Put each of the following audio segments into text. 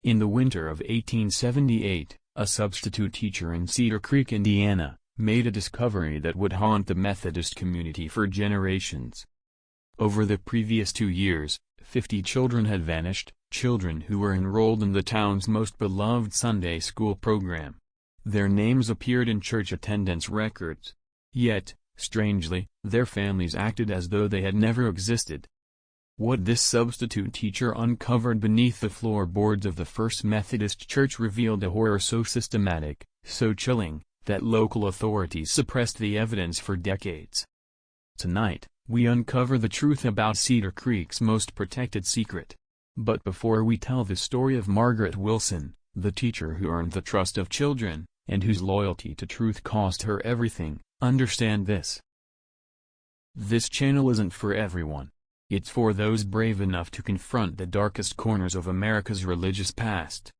In the winter of 1878, a substitute teacher in Cedar Creek, Indiana, made a discovery that would haunt the Methodist community for generations. Over the previous 2 years, 50 children had vanished, children who were enrolled in the town's most beloved Sunday school program. Their names appeared in church attendance records. Yet, strangely, their families acted as though they had never existed. What this substitute teacher uncovered beneath the floorboards of the First Methodist Church revealed a horror so systematic, so chilling, that local authorities suppressed the evidence for decades. Tonight, we uncover the truth about Cedar Creek's most protected secret. But before we tell the story of Margaret Wilson, the teacher who earned the trust of children, and whose loyalty to truth cost her everything, understand this. This channel isn't for everyone. It's for those brave enough to confront the darkest corners of America's religious past.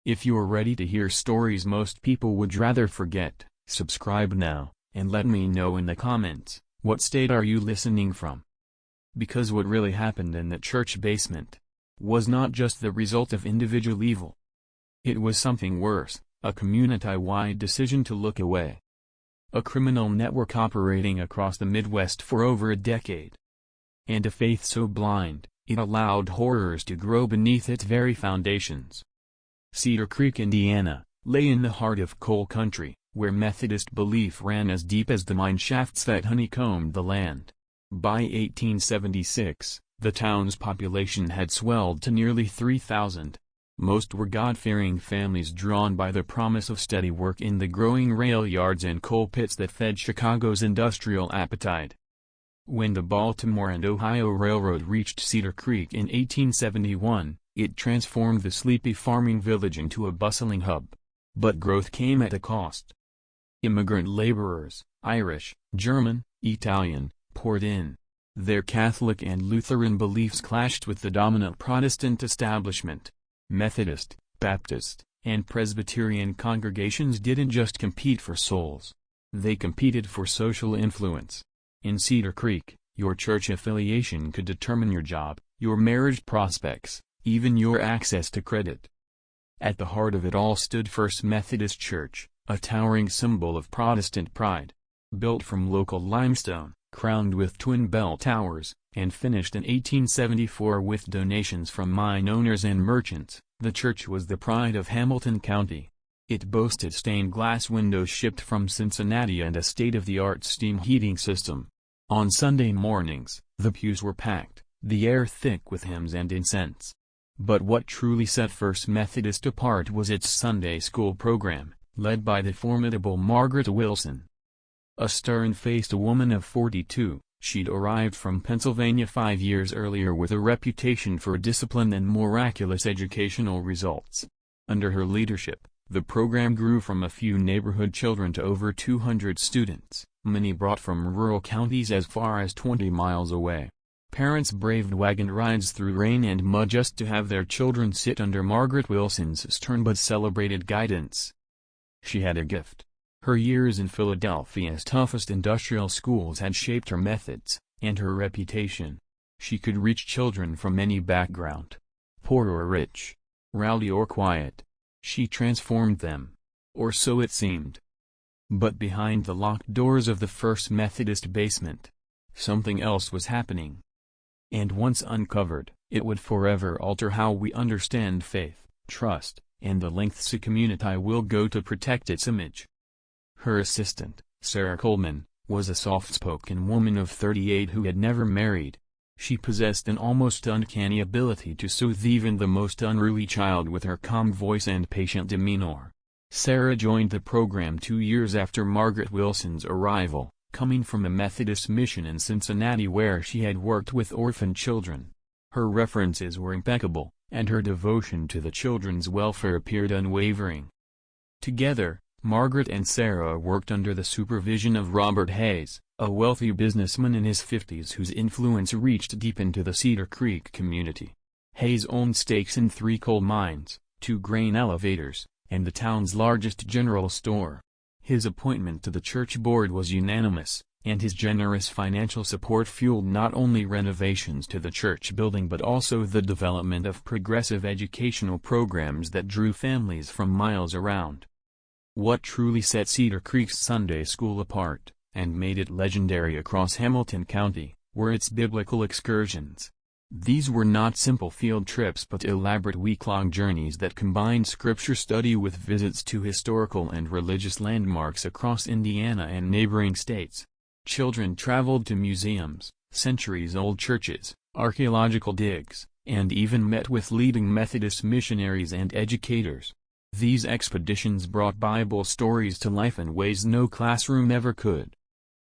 If you're ready to hear stories most people would rather forget, subscribe now, and let me know in the comments, what state are you listening from? Because what really happened in the church basement was not just the result of individual evil. It was something worse, a community-wide decision to look away. A criminal network operating across the Midwest for over a decade. And a faith so blind, it allowed horrors to grow beneath its very foundations. Cedar Creek, Indiana, lay in the heart of coal country, where Methodist belief ran as deep as the mine shafts that honeycombed the land. By 1876, the town's population had swelled to nearly 3,000. Most were God-fearing families drawn by the promise of steady work in the growing rail yards and coal pits that fed Chicago's industrial appetite. When the Baltimore and Ohio Railroad reached Cedar Creek in 1871, it transformed the sleepy farming village into a bustling hub. But growth came at a cost. Immigrant laborers, Irish, German, Italian, poured in. Their Catholic and Lutheran beliefs clashed with the dominant Protestant establishment. Methodist, Baptist, and Presbyterian congregations didn't just compete for souls. They competed for social influence. In Cedar Creek, your church affiliation could determine your job, your marriage prospects, even your access to credit. At the heart of it all stood First Methodist Church, a towering symbol of Protestant pride. Built from local limestone, crowned with twin bell towers, and finished in 1874 with donations from mine owners and merchants, the church was the pride of Hamilton County. It boasted stained glass windows shipped from Cincinnati and a state-of-the-art steam heating system. On Sunday mornings, the pews were packed, the air thick with hymns and incense. But what truly set First Methodist apart was its Sunday school program, led by the formidable Margaret Wilson. A stern-faced woman of 42, she'd arrived from Pennsylvania 5 years earlier with a reputation for discipline and miraculous educational results. Under her leadership, the program grew from a few neighborhood children to over 200 students, many brought from rural counties as far as 20 miles away. Parents braved wagon rides through rain and mud just to have their children sit under Margaret Wilson's stern but celebrated guidance. She had a gift. Her years in Philadelphia's toughest industrial schools had shaped her methods, and her reputation. She could reach children from any background. Poor or rich. Rowdy or quiet. She transformed them. Or so it seemed. But behind the locked doors of the First Methodist basement, something else was happening. And once uncovered, it would forever alter how we understand faith, trust, and the lengths a community will go to protect its image. Her assistant, Sarah Coleman, was a soft-spoken woman of 38 who had never married. She possessed an almost uncanny ability to soothe even the most unruly child with her calm voice and patient demeanor. Sarah joined the program 2 years after Margaret Wilson's arrival, coming from a Methodist mission in Cincinnati where she had worked with orphan children. Her references were impeccable, and her devotion to the children's welfare appeared unwavering. Together, Margaret and Sarah worked under the supervision of Robert Hayes, a wealthy businessman in his 50s whose influence reached deep into the Cedar Creek community. Hayes owned stakes in 3 coal mines, 2 grain elevators, and the town's largest general store. His appointment to the church board was unanimous, and his generous financial support fueled not only renovations to the church building but also the development of progressive educational programs that drew families from miles around. What truly set Cedar Creek's Sunday school apart, and made it legendary across Hamilton County, were its biblical excursions. These were not simple field trips but elaborate week-long journeys that combined scripture study with visits to historical and religious landmarks across Indiana and neighboring states. Children traveled to museums, centuries-old churches, archaeological digs, and even met with leading Methodist missionaries and educators. These expeditions brought Bible stories to life in ways no classroom ever could.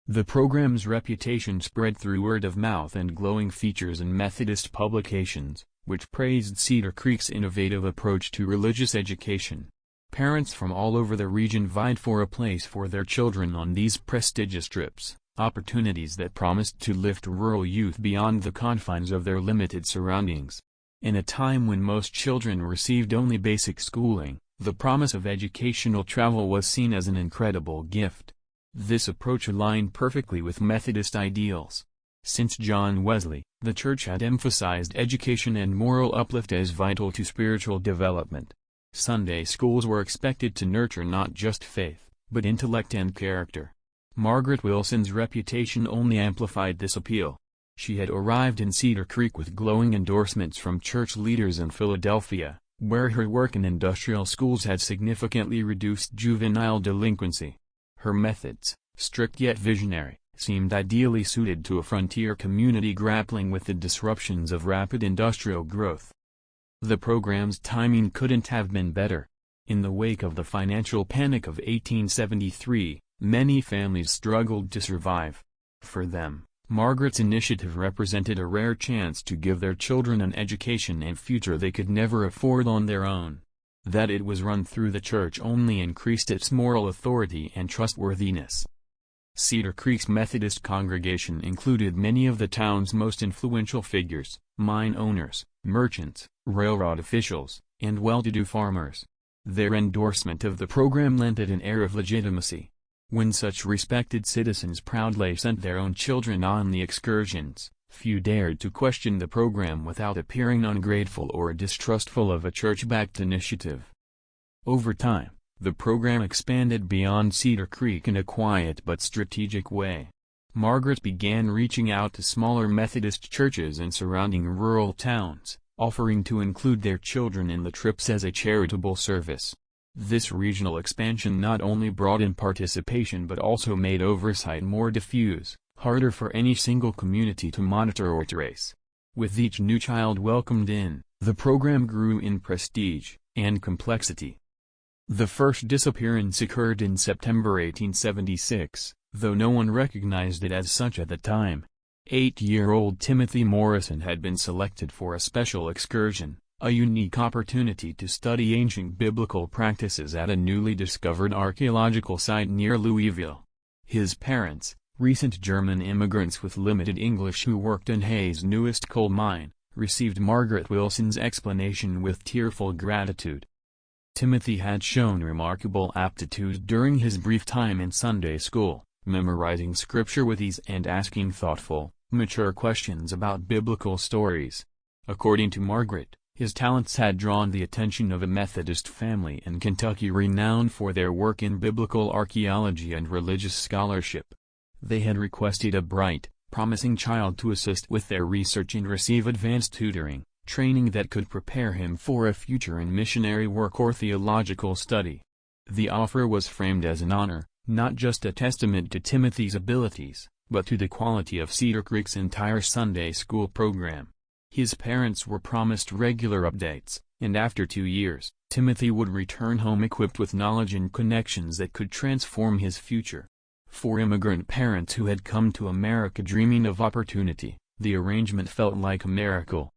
The program's reputation spread through word of mouth and glowing features in Methodist publications, which praised Cedar Creek's innovative approach to religious education. Parents from all over the region vied for a place for their children on these prestigious trips, opportunities that promised to lift rural youth beyond the confines of their limited surroundings. In a time when most children received only basic schooling, the promise of educational travel was seen as an incredible gift. This approach aligned perfectly with Methodist ideals. Since John Wesley, the church had emphasized education and moral uplift as vital to spiritual development. Sunday schools were expected to nurture not just faith, but intellect and character. Margaret Wilson's reputation only amplified this appeal. She had arrived in Cedar Creek with glowing endorsements from church leaders in Philadelphia, where her work in industrial schools had significantly reduced juvenile delinquency. Her methods, strict yet visionary, seemed ideally suited to a frontier community grappling with the disruptions of rapid industrial growth. The program's timing couldn't have been better. In the wake of the financial panic of 1873, many families struggled to survive. For them, Margaret's initiative represented a rare chance to give their children an education and future they could never afford on their own. That it was run through the church only increased its moral authority and trustworthiness. Cedar Creek's Methodist congregation included many of the town's most influential figures, mine owners, merchants, railroad officials, and well-to-do farmers. Their endorsement of the program lent it an air of legitimacy. When such respected citizens proudly sent their own children on the excursions, few dared to question the program without appearing ungrateful or distrustful of a church-backed initiative. Over time, the program expanded beyond Cedar Creek in a quiet but strategic way. Margaret began reaching out to smaller Methodist churches in surrounding rural towns, offering to include their children in the trips as a charitable service. This regional expansion not only brought in participation but also made oversight more diffuse, harder for any single community to monitor or trace. With each new child welcomed in, the program grew in prestige and complexity. The first disappearance occurred in September 1876, though no one recognized it as such at the time. 8-year-old Timothy Morrison had been selected for a special excursion, a unique opportunity to study ancient biblical practices at a newly discovered archaeological site near Louisville. His parents, recent German immigrants with limited English who worked in Hayes' newest coal mine, received Margaret Wilson's explanation with tearful gratitude. Timothy had shown remarkable aptitude during his brief time in Sunday school, memorizing scripture with ease and asking thoughtful, mature questions about biblical stories. According to Margaret, his talents had drawn the attention of a Methodist family in Kentucky renowned for their work in biblical archaeology and religious scholarship. They had requested a bright, promising child to assist with their research and receive advanced tutoring, training that could prepare him for a future in missionary work or theological study. The offer was framed as an honor, not just a testament to Timothy's abilities, but to the quality of Cedar Creek's entire Sunday school program. His parents were promised regular updates, and after 2 years, Timothy would return home equipped with knowledge and connections that could transform his future. For immigrant parents who had come to America dreaming of opportunity, the arrangement felt like a miracle.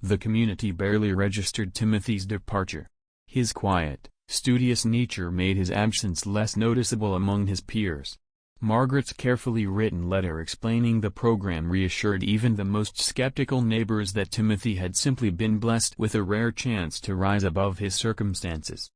The community barely registered Timothy's departure. His quiet, studious nature made his absence less noticeable among his peers. Margaret's carefully written letter explaining the program reassured even the most skeptical neighbors that Timothy had simply been blessed with a rare chance to rise above his circumstances.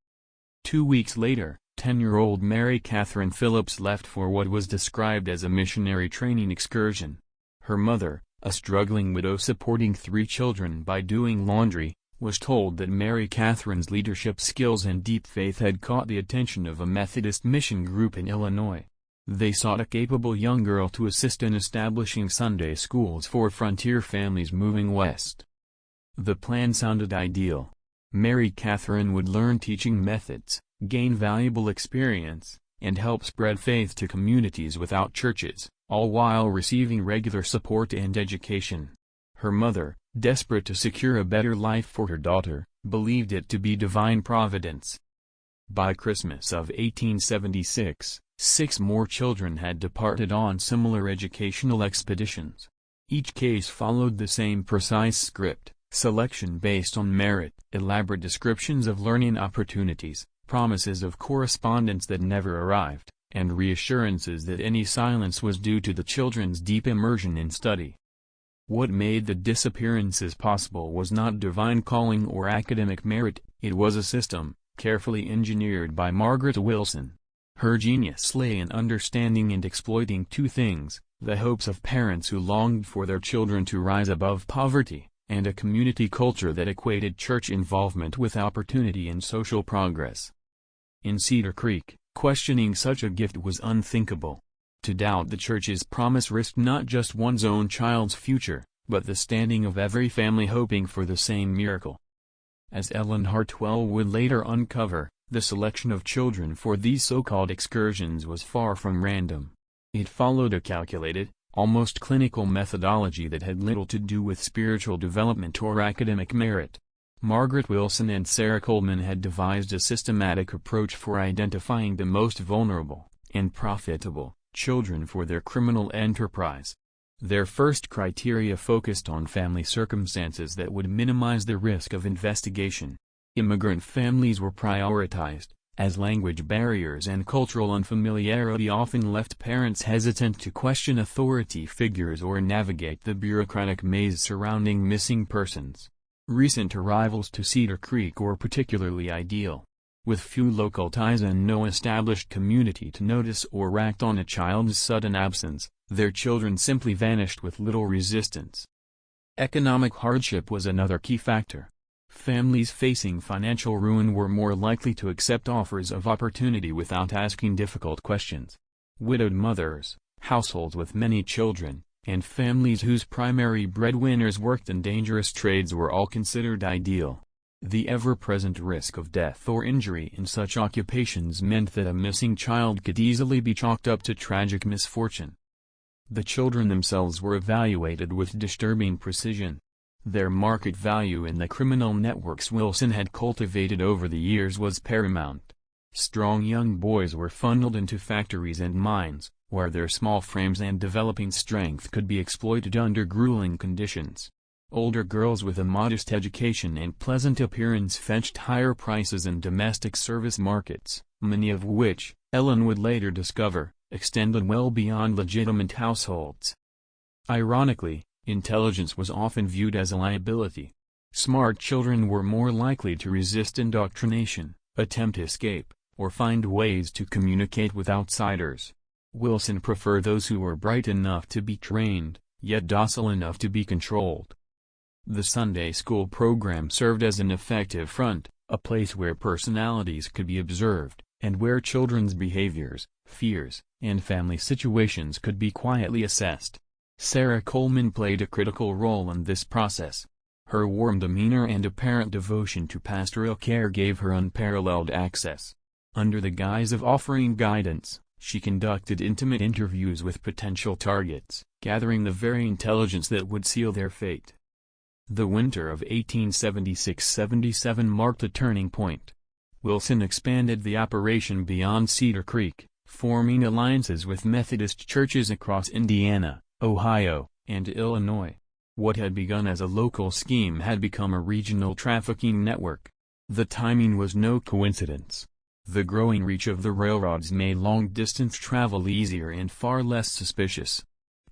2 weeks later, 10-year-old Mary Catherine Phillips left for what was described as a missionary training excursion. Her mother, a struggling widow supporting 3 children by doing laundry, was told that Mary Catherine's leadership skills and deep faith had caught the attention of a Methodist mission group in Illinois. They sought a capable young girl to assist in establishing Sunday schools for frontier families moving west. The plan sounded ideal. Mary Catherine would learn teaching methods, gain valuable experience, and help spread faith to communities without churches, all while receiving regular support and education. Her mother, desperate to secure a better life for her daughter, believed it to be divine providence. By Christmas of 1876, 6 more children had departed on similar educational expeditions. Each case followed the same precise script: selection based on merit, elaborate descriptions of learning opportunities, promises of correspondence that never arrived, and reassurances that any silence was due to the children's deep immersion in study. What made the disappearances possible was not divine calling or academic merit, it was a system, carefully engineered by Margaret Wilson. Her genius lay in understanding and exploiting 2 things: the hopes of parents who longed for their children to rise above poverty, and a community culture that equated church involvement with opportunity and social progress. In Cedar Creek, questioning such a gift was unthinkable. To doubt the church's promise risked not just one's own child's future, but the standing of every family hoping for the same miracle. As Ellen Hartwell would later uncover, the selection of children for these so-called excursions was far from random. It followed a calculated, almost clinical methodology that had little to do with spiritual development or academic merit. Margaret Wilson and Sarah Coleman had devised a systematic approach for identifying the most vulnerable and profitable children for their criminal enterprise. Their first criteria focused on family circumstances that would minimize the risk of investigation. Immigrant families were prioritized, as language barriers and cultural unfamiliarity often left parents hesitant to question authority figures or navigate the bureaucratic maze surrounding missing persons. Recent arrivals to Cedar Creek were particularly ideal. With few local ties and no established community to notice or act on a child's sudden absence, their children simply vanished with little resistance. Economic hardship was another key factor. Families facing financial ruin were more likely to accept offers of opportunity without asking difficult questions. Widowed mothers, households with many children, and families whose primary breadwinners worked in dangerous trades were all considered ideal. The ever-present risk of death or injury in such occupations meant that a missing child could easily be chalked up to tragic misfortune. The children themselves were evaluated with disturbing precision. Their market value in the criminal networks Wilson had cultivated over the years was paramount. Strong young boys were funneled into factories and mines, where their small frames and developing strength could be exploited under grueling conditions. Older girls with a modest education and pleasant appearance fetched higher prices in domestic service markets, many of which, Ellen would later discover, extended well beyond legitimate households. Ironically, intelligence was often viewed as a liability. Smart children were more likely to resist indoctrination, attempt escape, or find ways to communicate with outsiders. Wilson preferred those who were bright enough to be trained, yet docile enough to be controlled. The Sunday school program served as an effective front, a place where personalities could be observed, and where children's behaviors, fears, and family situations could be quietly assessed. Sarah Coleman played a critical role in this process. Her warm demeanor and apparent devotion to pastoral care gave her unparalleled access. Under the guise of offering guidance, she conducted intimate interviews with potential targets, gathering the very intelligence that would seal their fate. The winter of 1876-77 marked a turning point. Wilson expanded the operation beyond Cedar Creek, forming alliances with Methodist churches across Indiana, Ohio, and Illinois. What had begun as a local scheme had become a regional trafficking network. The timing was no coincidence. The growing reach of the railroads made long-distance travel easier and far less suspicious.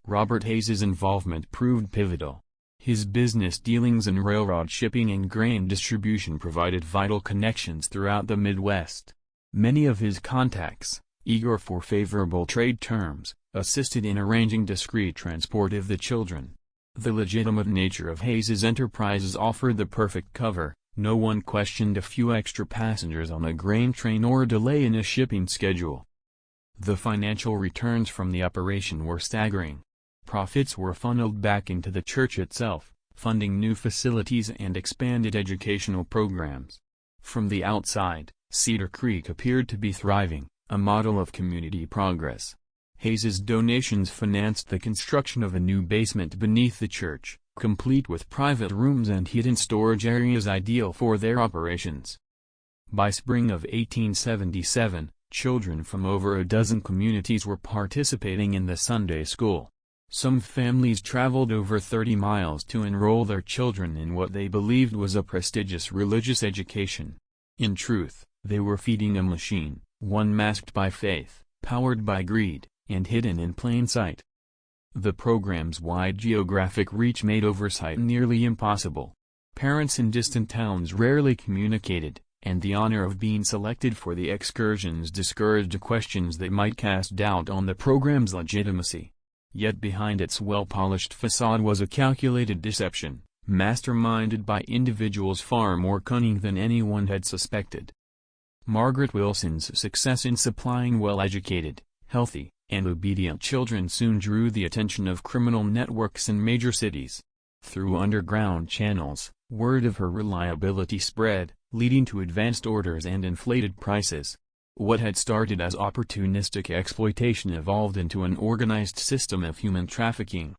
Robert Hayes's involvement proved pivotal. His business dealings in railroad shipping and grain distribution provided vital connections throughout the Midwest. Many of his contacts, eager for favorable trade terms, assisted in arranging discreet transport of the children. The legitimate nature of Hayes's enterprises offered the perfect cover. No one questioned a few extra passengers on a grain train or a delay in a shipping schedule. The financial returns from the operation were staggering. Profits were funneled back into the church itself, funding new facilities and expanded educational programs. From the outside, Cedar Creek appeared to be thriving, a model of community progress. Hayes's donations financed the construction of a new basement beneath the church, complete with private rooms and hidden storage areas ideal for their operations. By spring of 1877, children from over a dozen communities were participating in the Sunday school. Some families traveled over 30 miles to enroll their children in what they believed was a prestigious religious education. In truth, they were feeding a machine, one masked by faith, powered by greed, and hidden in plain sight. The program's wide geographic reach made oversight nearly impossible. Parents in distant towns rarely communicated, and the honor of being selected for the excursions discouraged questions that might cast doubt on the program's legitimacy. Yet behind its well-polished facade was a calculated deception, masterminded by individuals far more cunning than anyone had suspected. Margaret Wilson's success in supplying well-educated, healthy, and obedient children soon drew the attention of criminal networks in major cities. Through underground channels, word of her reliability spread, leading to advanced orders and inflated prices. What had started as opportunistic exploitation evolved into an organized system of human trafficking.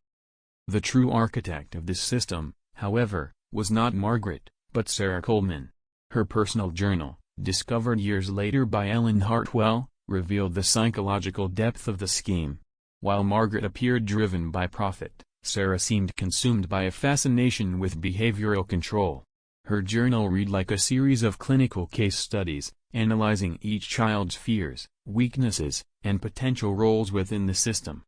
The true architect of this system, however, was not Margaret, but Sarah Coleman. Her personal journal, discovered years later by Ellen Hartwell, revealed the psychological depth of the scheme. While Margaret appeared driven by profit, Sarah seemed consumed by a fascination with behavioral control. Her journal read like a series of clinical case studies, analyzing each child's fears, weaknesses, and potential roles within the system.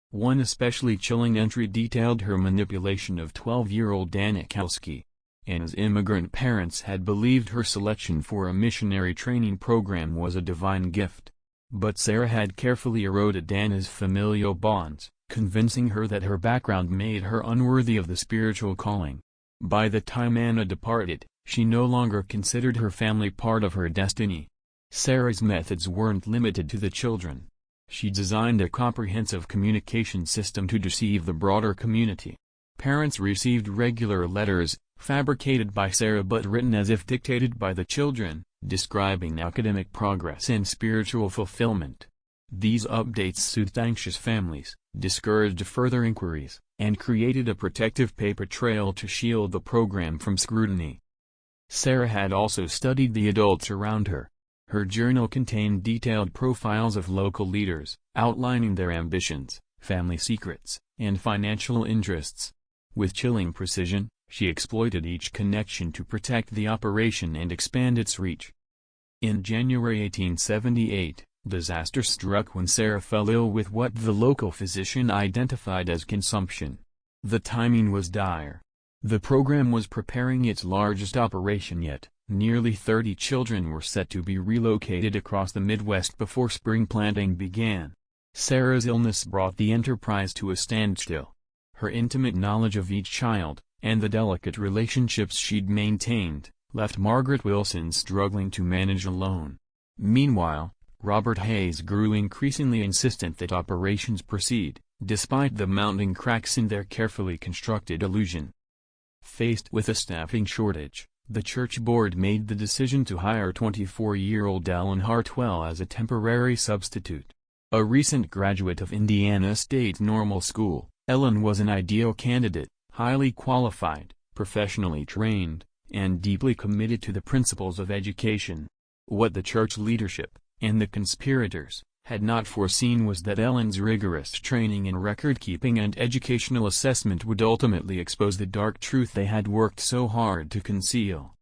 One especially chilling entry detailed her manipulation of 12-year-old Danikowski. Anna's immigrant parents had believed her selection for a missionary training program was a divine gift. But Sarah had carefully eroded Anna's familial bonds, convincing her that her background made her unworthy of the spiritual calling. By the time Anna departed, she no longer considered her family part of her destiny. Sarah's methods weren't limited to the children. She designed a comprehensive communication system to deceive the broader community. Parents received regular letters, fabricated by Sarah but written as if dictated by the children, describing academic progress and spiritual fulfillment. These updates soothed anxious families, discouraged further inquiries, and created a protective paper trail to shield the program from scrutiny. Sarah had also studied the adults around her. Her journal contained detailed profiles of local leaders, outlining their ambitions, family secrets, and financial interests. With chilling precision, she exploited each connection to protect the operation and expand its reach. In January 1878, disaster struck when Sarah fell ill with what the local physician identified as consumption. The timing was dire. The program was preparing its largest operation yet. Nearly 30 children were set to be relocated across the Midwest before spring planting began. Sarah's illness brought the enterprise to a standstill. Her intimate knowledge of each child, and the delicate relationships she'd maintained, left Margaret Wilson struggling to manage alone. Meanwhile, Robert Hayes grew increasingly insistent that operations proceed, despite the mounting cracks in their carefully constructed illusion. Faced with a staffing shortage, the church board made the decision to hire 24-year-old Ellen Hartwell as a temporary substitute. A recent graduate of Indiana State Normal School, Ellen was an ideal candidate, highly qualified, professionally trained, and deeply committed to the principles of education. What the church leadership, and the conspirators, had not foreseen was that Ellen's rigorous training in record-keeping and educational assessment would ultimately expose the dark truth they had worked so hard to conceal.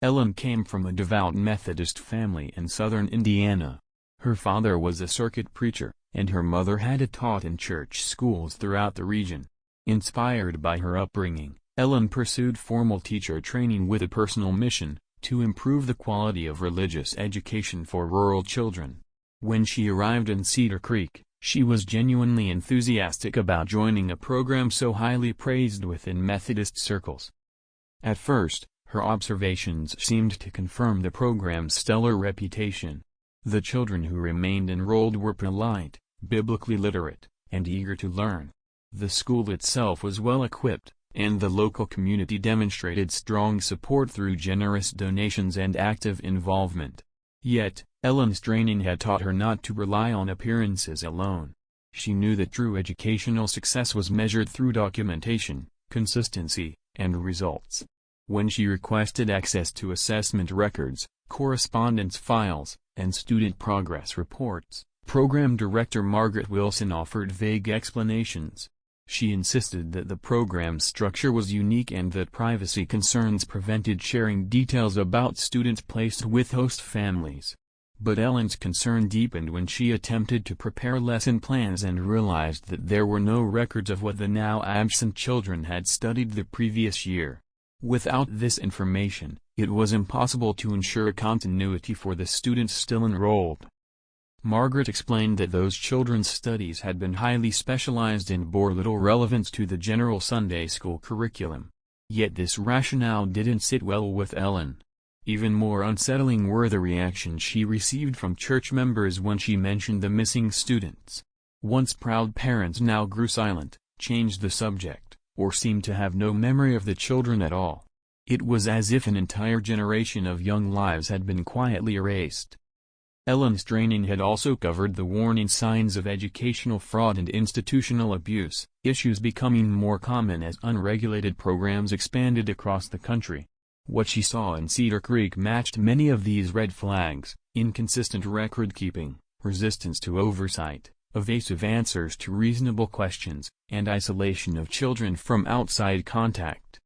Ellen came from a devout Methodist family in southern Indiana. Her father was a circuit preacher, and her mother had taught in church schools throughout the region. Inspired by her upbringing, Ellen pursued formal teacher training with a personal mission, to improve the quality of religious education for rural children. When she arrived in Cedar Creek, she was genuinely enthusiastic about joining a program so highly praised within Methodist circles. At first, her observations seemed to confirm the program's stellar reputation. The children who remained enrolled were polite, biblically literate, and eager to learn. The school itself was well equipped, and the local community demonstrated strong support through generous donations and active involvement. Yet, Ellen's training had taught her not to rely on appearances alone. She knew that true educational success was measured through documentation, consistency, and results. When she requested access to assessment records, correspondence files, and student progress reports, Program Director Margaret Wilson offered vague explanations. She insisted that the program's structure was unique and that privacy concerns prevented sharing details about students placed with host families. But Ellen's concern deepened when she attempted to prepare lesson plans and realized that there were no records of what the now absent children had studied the previous year. Without this information, it was impossible to ensure continuity for the students still enrolled. Margaret explained that those children's studies had been highly specialized and bore little relevance to the general Sunday school curriculum. Yet this rationale didn't sit well with Ellen. Even more unsettling were the reactions she received from church members when she mentioned the missing students. Once proud parents now grew silent, changed the subject, or seemed to have no memory of the children at all. It was as if an entire generation of young lives had been quietly erased. Ellen's training had also covered the warning signs of educational fraud and institutional abuse, issues becoming more common as unregulated programs expanded across the country. What she saw in Cedar Creek matched many of these red flags: inconsistent record-keeping, resistance to oversight, evasive answers to reasonable questions, and isolation of children from outside contact.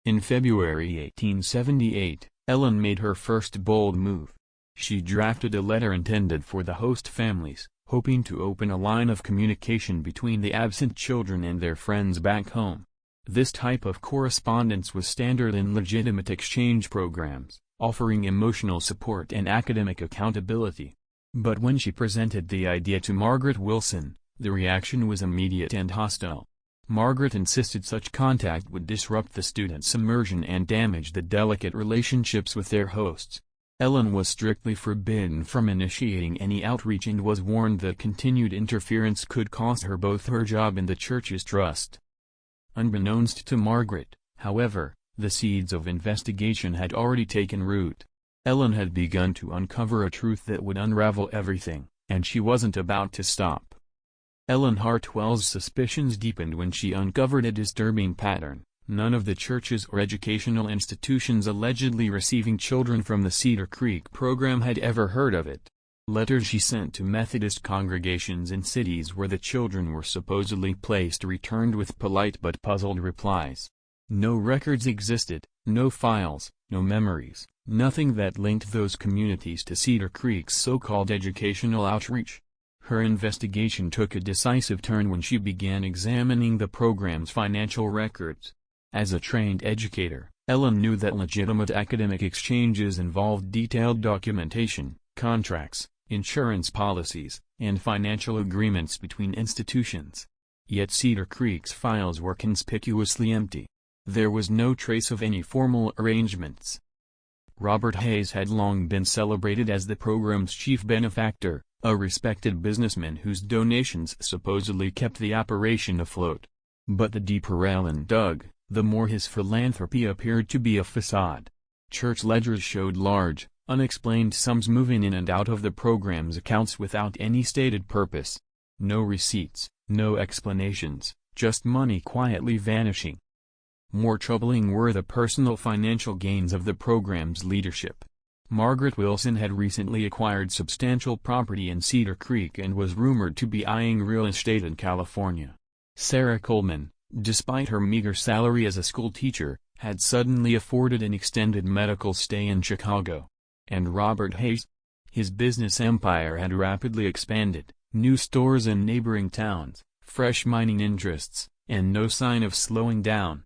In February 1878, Ellen made her first bold move. She drafted a letter intended for the host families, hoping to open a line of communication between the absent children and their friends back home. This type of correspondence was standard in legitimate exchange programs, offering emotional support and academic accountability. But when she presented the idea to Margaret Wilson, the reaction was immediate and hostile. Margaret insisted such contact would disrupt the students' immersion and damage the delicate relationships with their hosts. Ellen was strictly forbidden from initiating any outreach and was warned that continued interference could cost her both her job and the church's trust. Unbeknownst to Margaret, however, the seeds of investigation had already taken root. Ellen had begun to uncover a truth that would unravel everything, and she wasn't about to stop. Ellen Hartwell's suspicions deepened when she uncovered a disturbing pattern. None of the churches or educational institutions allegedly receiving children from the Cedar Creek program had ever heard of it. Letters she sent to Methodist congregations in cities where the children were supposedly placed returned with polite but puzzled replies. No records existed, no files, no memories, nothing that linked those communities to Cedar Creek's so-called educational outreach. Her investigation took a decisive turn when she began examining the program's financial records. As a trained educator, Ellen knew that legitimate academic exchanges involved detailed documentation, contracts, insurance policies, and financial agreements between institutions. Yet Cedar Creek's files were conspicuously empty. There was no trace of any formal arrangements. Robert Hayes had long been celebrated as the program's chief benefactor, a respected businessman whose donations supposedly kept the operation afloat. But the deeper Ellen dug, the more his philanthropy appeared to be a facade. Church ledgers showed large, unexplained sums moving in and out of the program's accounts without any stated purpose. No receipts, no explanations, just money quietly vanishing. More troubling were the personal financial gains of the program's leadership. Margaret Wilson had recently acquired substantial property in Cedar Creek and was rumored to be eyeing real estate in California. Sarah Coleman, despite her meager salary as a school teacher, had suddenly afforded an extended medical stay in Chicago. And Robert Hayes? His business empire had rapidly expanded, new stores in neighboring towns, fresh mining interests, and no sign of slowing down.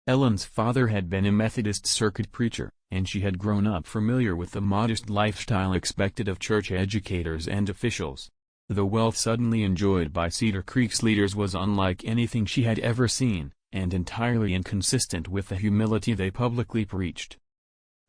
Ellen's father had been a Methodist circuit preacher, and she had grown up familiar with the modest lifestyle expected of church educators and officials. The wealth suddenly enjoyed by Cedar Creek's leaders was unlike anything she had ever seen, and entirely inconsistent with the humility they publicly preached.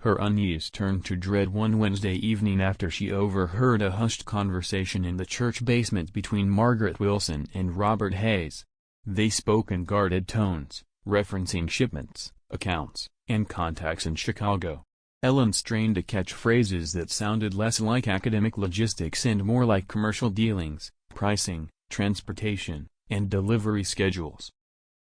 Her unease turned to dread one Wednesday evening after she overheard a hushed conversation in the church basement between Margaret Wilson and Robert Hayes. They spoke in guarded tones, referencing shipments, accounts, and contacts in Chicago. Ellen strained to catch phrases that sounded less like academic logistics and more like commercial dealings, pricing, transportation, and delivery schedules.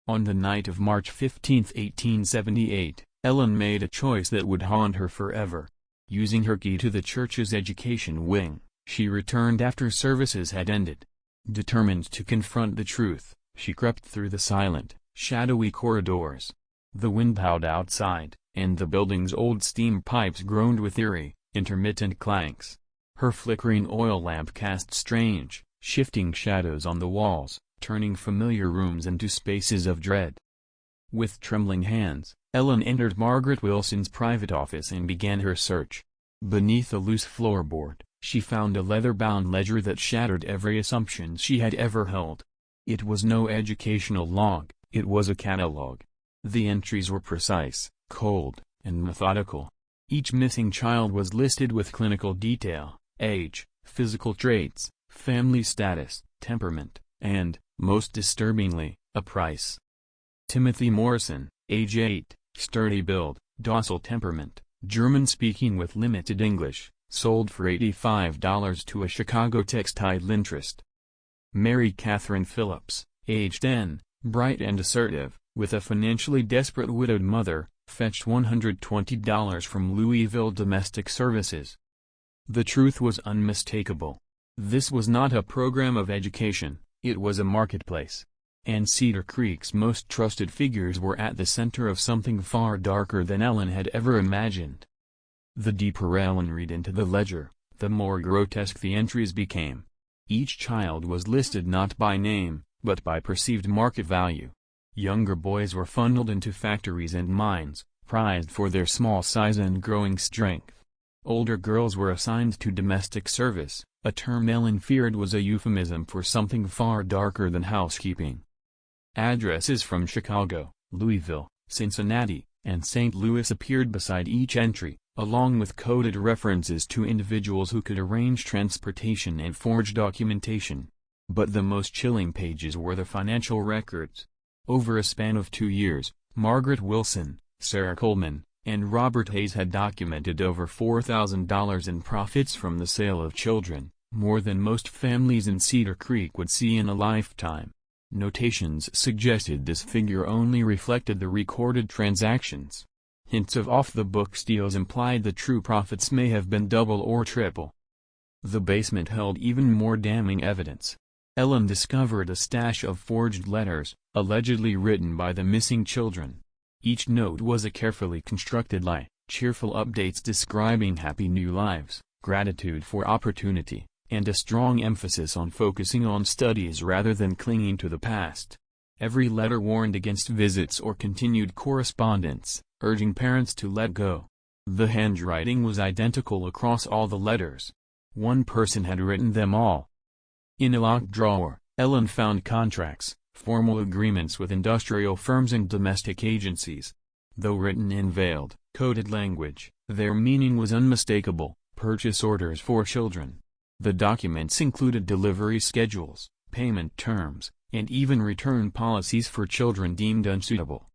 On the night of March 15, 1878, Ellen made a choice that would haunt her forever. Using her key to the church's education wing, she returned after services had ended. Determined to confront the truth, she crept through the silent, shadowy corridors. The wind howled outside, and the building's old steam pipes groaned with eerie, intermittent clanks. Her flickering oil lamp cast strange, shifting shadows on the walls, turning familiar rooms into spaces of dread. With trembling hands, Ellen entered Margaret Wilson's private office and began her search. Beneath a loose floorboard, she found a leather-bound ledger that shattered every assumption she had ever held. It was no educational log, it was a catalog. The entries were precise, cold, and methodical. Each missing child was listed with clinical detail: age, physical traits, family status, temperament, and, most disturbingly, a price. Timothy Morrison, age 8, sturdy build, docile temperament, German-speaking with limited English, sold for $85 to a Chicago textile interest. Mary Catherine Phillips, age 10, bright and assertive, with a financially desperate widowed mother, fetched $120 from Louisville Domestic Services. The truth was unmistakable. This was not a program of education, it was a marketplace. And Cedar Creek's most trusted figures were at the center of something far darker than Ellen had ever imagined. The deeper Ellen read into the ledger, the more grotesque the entries became. Each child was listed not by name, but by perceived market value. Younger boys were funneled into factories and mines, prized for their small size and growing strength. Older girls were assigned to domestic service, a term Ellen feared was a euphemism for something far darker than housekeeping. Addresses from Chicago, Louisville, Cincinnati, and St. Louis appeared beside each entry, along with coded references to individuals who could arrange transportation and forge documentation. But the most chilling pages were the financial records. Over a span of 2 years, Margaret Wilson, Sarah Coleman, and Robert Hayes had documented over $4,000 in profits from the sale of children, more than most families in Cedar Creek would see in a lifetime. Notations suggested this figure only reflected the recorded transactions. Hints of off-the-books deals implied the true profits may have been double or triple. The basement held even more damning evidence. Ellen discovered a stash of forged letters, allegedly written by the missing children. Each note was a carefully constructed lie, cheerful updates describing happy new lives, gratitude for opportunity, and a strong emphasis on focusing on studies rather than clinging to the past. Every letter warned against visits or continued correspondence, urging parents to let go. The handwriting was identical across all the letters. One person had written them all. In a locked drawer, Ellen found contracts, formal agreements with industrial firms and domestic agencies. Though written in veiled, coded language, their meaning was unmistakable: purchase orders for children. The documents included delivery schedules, payment terms, and even return policies for children deemed unsuitable.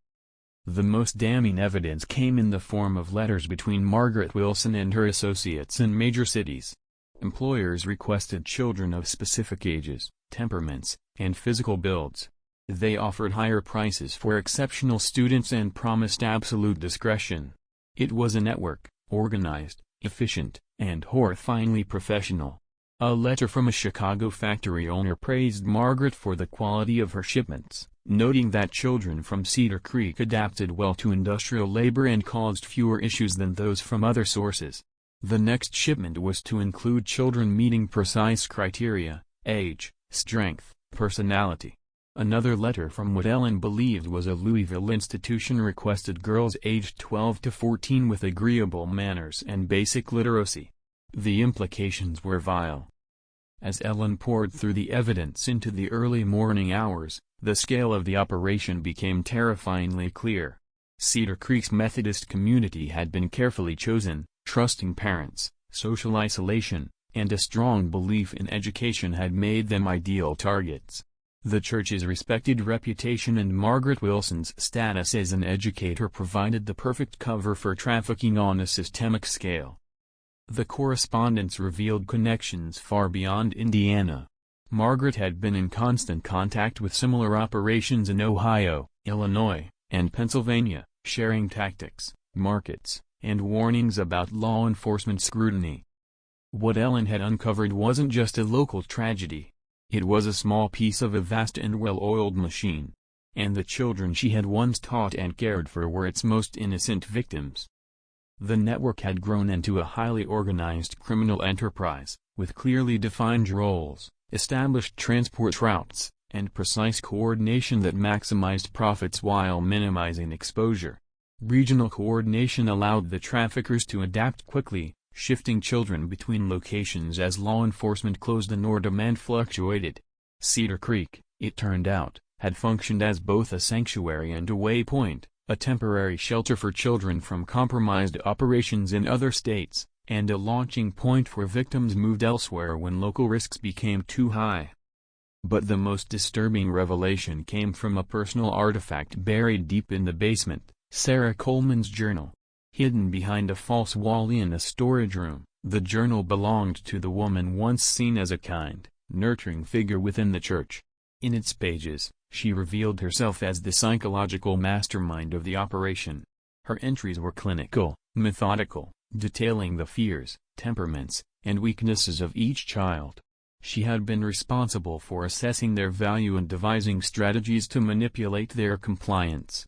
The most damning evidence came in the form of letters between Margaret Wilson and her associates in major cities. Employers requested children of specific ages, temperaments, and physical builds. They offered higher prices for exceptional students and promised absolute discretion. It was a network, organized, efficient, and horrifyingly professional. A letter from a Chicago factory owner praised Margaret for the quality of her shipments, noting that children from Cedar Creek adapted well to industrial labor and caused fewer issues than those from other sources. The next shipment was to include children meeting precise criteria: age, strength, personality. Another letter from what Ellen believed was a Louisville institution requested girls aged 12 to 14 with agreeable manners and basic literacy. The implications were vile. As Ellen poured through the evidence into the early morning hours, the scale of the operation became terrifyingly clear. Cedar Creek's Methodist community had been carefully chosen. Trusting parents, social isolation, and a strong belief in education had made them ideal targets. The church's respected reputation and Margaret Wilson's status as an educator provided the perfect cover for trafficking on a systemic scale. The correspondence revealed connections far beyond Indiana. Margaret had been in constant contact with similar operations in Ohio, Illinois, and Pennsylvania, sharing tactics, markets, and warnings about law enforcement scrutiny. What Ellen had uncovered wasn't just a local tragedy. It was a small piece of a vast and well-oiled machine. And the children she had once taught and cared for were its most innocent victims. The network had grown into a highly organized criminal enterprise, with clearly defined roles, established transport routes, and precise coordination that maximized profits while minimizing exposure. Regional coordination allowed the traffickers to adapt quickly, shifting children between locations as law enforcement closed and or demand fluctuated. Cedar Creek, it turned out, had functioned as both a sanctuary and a waypoint, a temporary shelter for children from compromised operations in other states, and a launching point for victims moved elsewhere when local risks became too high. But the most disturbing revelation came from a personal artifact buried deep in the basement, Sarah Coleman's journal. Hidden behind a false wall in a storage room, the journal belonged to the woman once seen as a kind, nurturing figure within the church. In its pages, she revealed herself as the psychological mastermind of the operation. Her entries were clinical, methodical, detailing the fears, temperaments, and weaknesses of each child. She had been responsible for assessing their value and devising strategies to manipulate their compliance.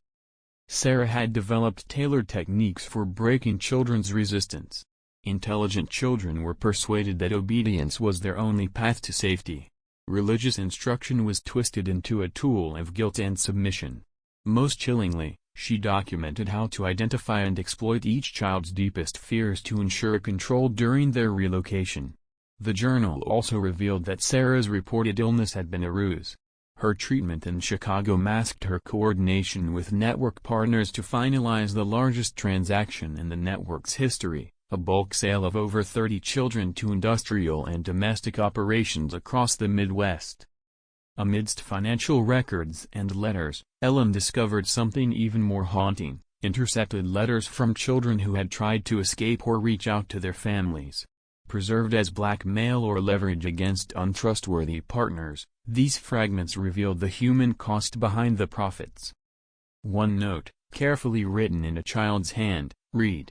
Sarah had developed tailored techniques for breaking children's resistance. Intelligent children were persuaded that obedience was their only path to safety. Religious instruction was twisted into a tool of guilt and submission. Most chillingly, she documented how to identify and exploit each child's deepest fears to ensure control during their relocation. The journal also revealed that Sarah's reported illness had been a ruse. Her treatment in Chicago masked her coordination with network partners to finalize the largest transaction in the network's history, a bulk sale of over 30 children to industrial and domestic operations across the Midwest. Amidst financial records and letters, Ellen discovered something even more haunting: intercepted letters from children who had tried to escape or reach out to their families. Preserved as blackmail or leverage against untrustworthy partners, these fragments revealed the human cost behind the profits. One note, carefully written in a child's hand, read: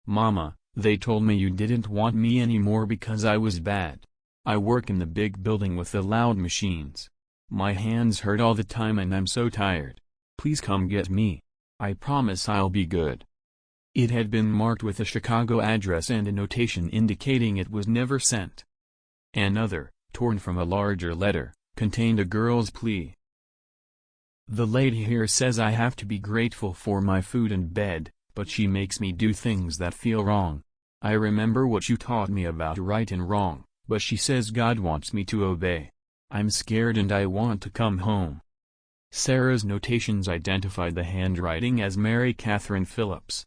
"Mama, they told me you didn't want me anymore because I was bad. I work in the big building with the loud machines. My hands hurt all the time and I'm so tired. Please come get me. I promise I'll be good." It had been marked with a Chicago address and a notation indicating it was never sent. Another, torn from a larger letter, contained a girl's plea. "The lady here says I have to be grateful for my food and bed, but she makes me do things that feel wrong. I remember what you taught me about right and wrong, but she says God wants me to obey. I'm scared and I want to come home." Sarah's notations identified the handwriting as Mary Catherine Phillips.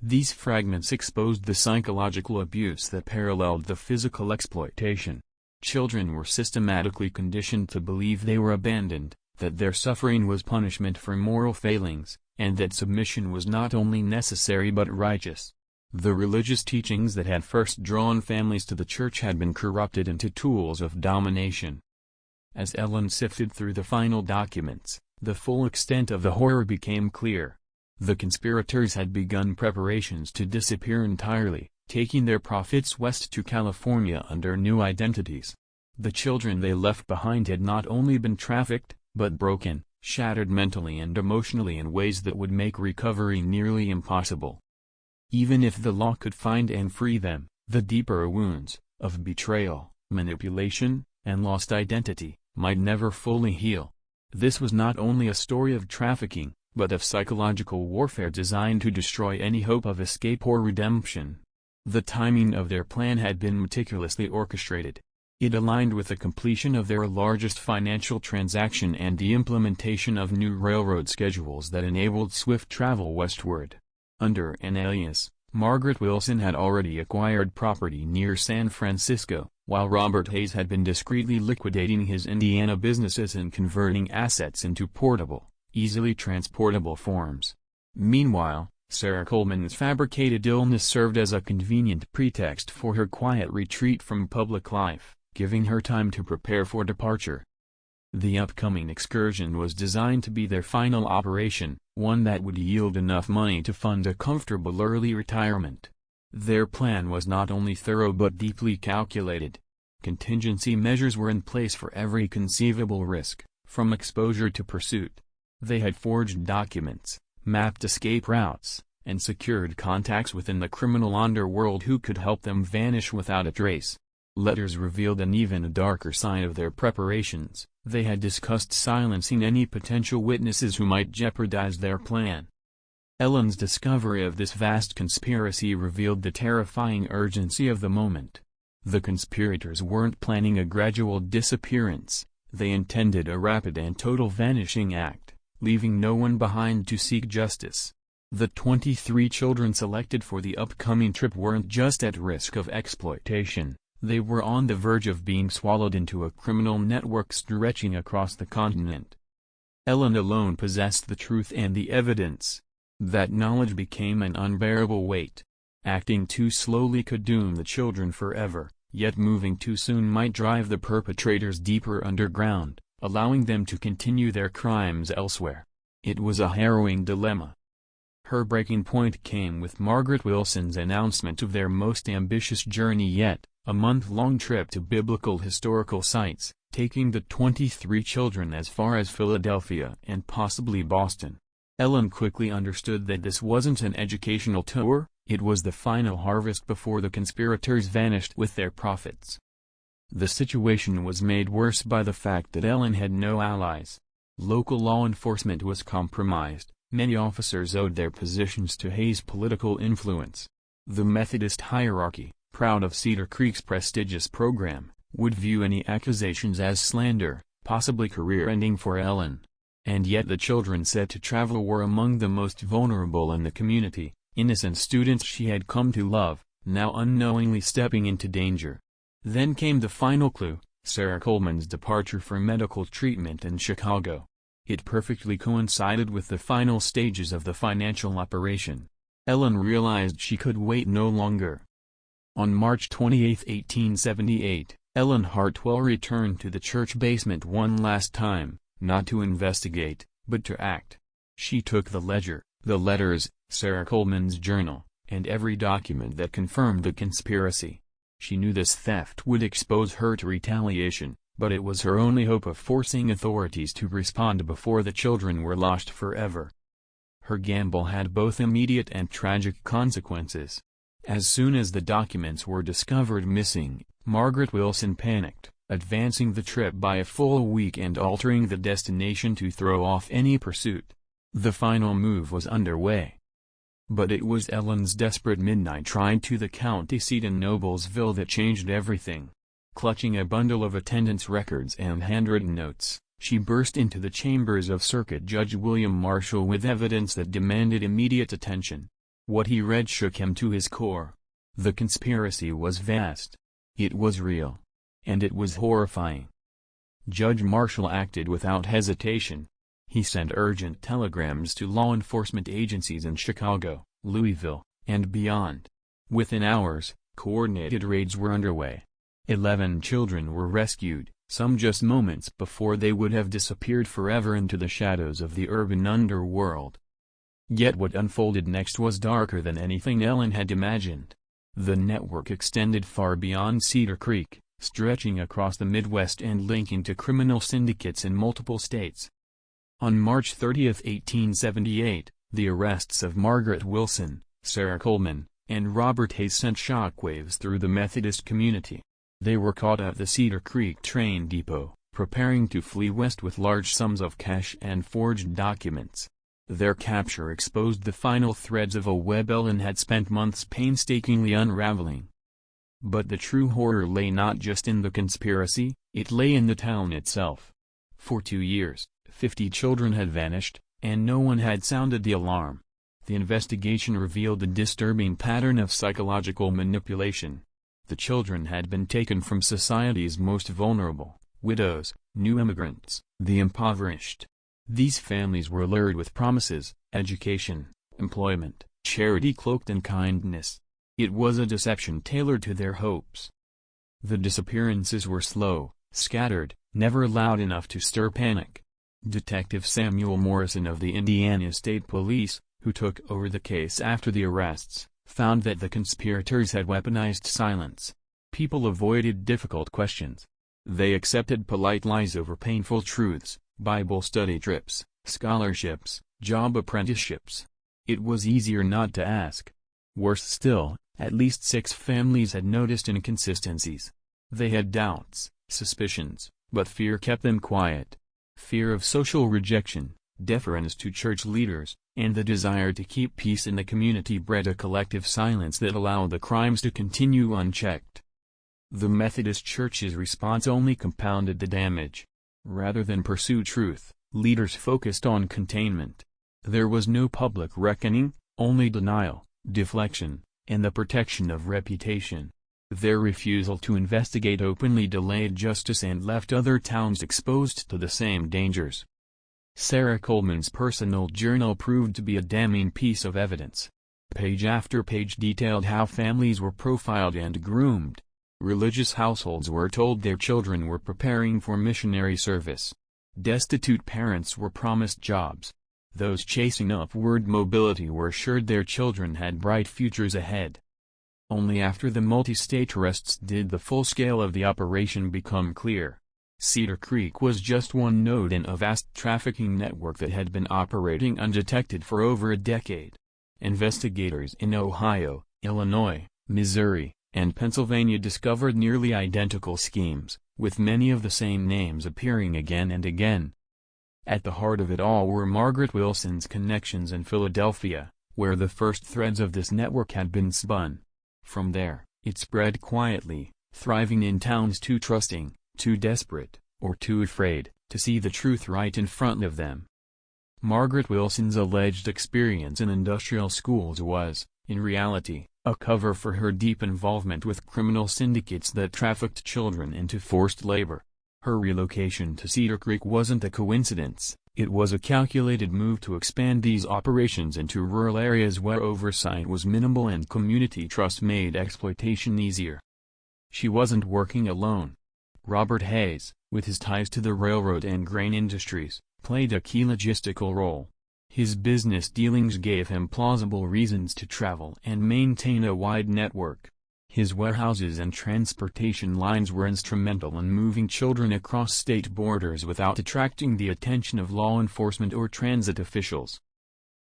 These fragments exposed the psychological abuse that paralleled the physical exploitation. Children were systematically conditioned to believe they were abandoned, that their suffering was punishment for moral failings, and that submission was not only necessary but righteous. The religious teachings that had first drawn families to the church had been corrupted into tools of domination. As Ellen sifted through the final documents, the full extent of the horror became clear. The conspirators had begun preparations to disappear entirely, taking their profits west to California under new identities. The children they left behind had not only been trafficked, but broken, shattered mentally and emotionally in ways that would make recovery nearly impossible. Even if the law could find and free them, the deeper wounds, of betrayal, manipulation, and lost identity, might never fully heal. This was not only a story of trafficking, but of psychological warfare designed to destroy any hope of escape or redemption. The timing of their plan had been meticulously orchestrated. It aligned with the completion of their largest financial transaction and the implementation of new railroad schedules that enabled swift travel westward. Under an alias, Margaret Wilson had already acquired property near San Francisco, while Robert Hayes had been discreetly liquidating his Indiana businesses and converting assets into portable, easily transportable forms. Meanwhile, Sarah Coleman's fabricated illness served as a convenient pretext for her quiet retreat from public life, giving her time to prepare for departure. The upcoming excursion was designed to be their final operation, one that would yield enough money to fund a comfortable early retirement. Their plan was not only thorough but deeply calculated. Contingency measures were in place for every conceivable risk, from exposure to pursuit. They had forged documents, mapped escape routes, and secured contacts within the criminal underworld who could help them vanish without a trace. Letters revealed an even darker side of their preparations. They had discussed silencing any potential witnesses who might jeopardize their plan. Ellen's discovery of this vast conspiracy revealed the terrifying urgency of the moment. The conspirators weren't planning a gradual disappearance, they intended a rapid and total vanishing act, leaving no one behind to seek justice. The 23 children selected for the upcoming trip weren't just at risk of exploitation. They were on the verge of being swallowed into a criminal network stretching across the continent. Ellen alone possessed the truth and the evidence. That knowledge became an unbearable weight. Acting too slowly could doom the children forever, yet moving too soon might drive the perpetrators deeper underground, allowing them to continue their crimes elsewhere. It was a harrowing dilemma. Her breaking point came with Margaret Wilson's announcement of their most ambitious journey yet, a month-long trip to biblical historical sites, taking the 23 children as far as Philadelphia and possibly Boston. Ellen quickly understood that this wasn't an educational tour, it was the final harvest before the conspirators vanished with their profits. The situation was made worse by the fact that Ellen had no allies. Local law enforcement was compromised, many officers owed their positions to Hayes' political influence. The Methodist hierarchy, proud of Cedar Creek's prestigious program, would view any accusations as slander, possibly career-ending for Ellen. And yet the children set to travel were among the most vulnerable in the community, innocent students she had come to love, now unknowingly stepping into danger. Then came the final clue, Sarah Coleman's departure for medical treatment in Chicago. It perfectly coincided with the final stages of the financial operation. Ellen realized she could wait no longer. On March 28, 1878, Ellen Hartwell returned to the church basement one last time, not to investigate, but to act. She took the ledger, the letters, Sarah Coleman's journal, and every document that confirmed the conspiracy. She knew this theft would expose her to retaliation, but it was her only hope of forcing authorities to respond before the children were lost forever. Her gamble had both immediate and tragic consequences. As soon as the documents were discovered missing, Margaret Wilson panicked, advancing the trip by a full week and altering the destination to throw off any pursuit. The final move was underway. But it was Ellen's desperate midnight ride to the county seat in Noblesville that changed everything. Clutching a bundle of attendance records and handwritten notes, she burst into the chambers of Circuit Judge William Marshall with evidence that demanded immediate attention. What he read shook him to his core. The conspiracy was vast. It was real. And it was horrifying. Judge Marshall acted without hesitation. He sent urgent telegrams to law enforcement agencies in Chicago, Louisville, and beyond. Within hours, coordinated raids were underway. 11 children were rescued, some just moments before they would have disappeared forever into the shadows of the urban underworld. Yet what unfolded next was darker than anything Ellen had imagined. The network extended far beyond Cedar Creek, stretching across the Midwest and linking to criminal syndicates in multiple states. On March 30, 1878, the arrests of Margaret Wilson, Sarah Coleman, and Robert Hayes sent shockwaves through the Methodist community. They were caught at the Cedar Creek train depot, preparing to flee west with large sums of cash and forged documents. Their capture exposed the final threads of a web Ellen had spent months painstakingly unraveling. But the true horror lay not just in the conspiracy, it lay in the town itself. For 2 years, 50 children had vanished, and no one had sounded the alarm. The investigation revealed a disturbing pattern of psychological manipulation. The children had been taken from society's most vulnerable: widows, new immigrants, the impoverished. These families were lured with promises, education, employment, charity cloaked in kindness. It was a deception tailored to their hopes. The disappearances were slow, scattered, never loud enough to stir panic. Detective Samuel Morrison of the Indiana State Police, who took over the case after the arrests, found that the conspirators had weaponized silence. People avoided difficult questions. They accepted polite lies over painful truths: Bible study trips, scholarships, job apprenticeships. It was easier not to ask. Worse still, at least 6 families had noticed inconsistencies. They had doubts, suspicions, but fear kept them quiet. Fear of social rejection, deference to church leaders, and the desire to keep peace in the community bred a collective silence that allowed the crimes to continue unchecked. The Methodist Church's response only compounded the damage. Rather than pursue truth, leaders focused on containment. There was no public reckoning, only denial, deflection, and the protection of reputation. Their refusal to investigate openly delayed justice and left other towns exposed to the same dangers. Sarah Coleman's personal journal proved to be a damning piece of evidence. Page after page detailed how families were profiled and groomed. Religious households were told their children were preparing for missionary service. Destitute parents were promised jobs. Those chasing upward mobility were assured their children had bright futures ahead. Only after the multi-state arrests did the full scale of the operation become clear. Cedar Creek was just one node in a vast trafficking network that had been operating undetected for over a decade. Investigators in Ohio, Illinois, Missouri, and Pennsylvania discovered nearly identical schemes, with many of the same names appearing again and again. At the heart of it all were Margaret Wilson's connections in Philadelphia, where the first threads of this network had been spun. From there, it spread quietly, thriving in towns too trusting, too desperate, or too afraid, to see the truth right in front of them. Margaret Wilson's alleged experience in industrial schools was, in reality, a cover for her deep involvement with criminal syndicates that trafficked children into forced labor. Her relocation to Cedar Creek wasn't a coincidence, it was a calculated move to expand these operations into rural areas where oversight was minimal and community trust made exploitation easier. She wasn't working alone. Robert Hayes, with his ties to the railroad and grain industries, played a key logistical role. His business dealings gave him plausible reasons to travel and maintain a wide network. His warehouses and transportation lines were instrumental in moving children across state borders without attracting the attention of law enforcement or transit officials.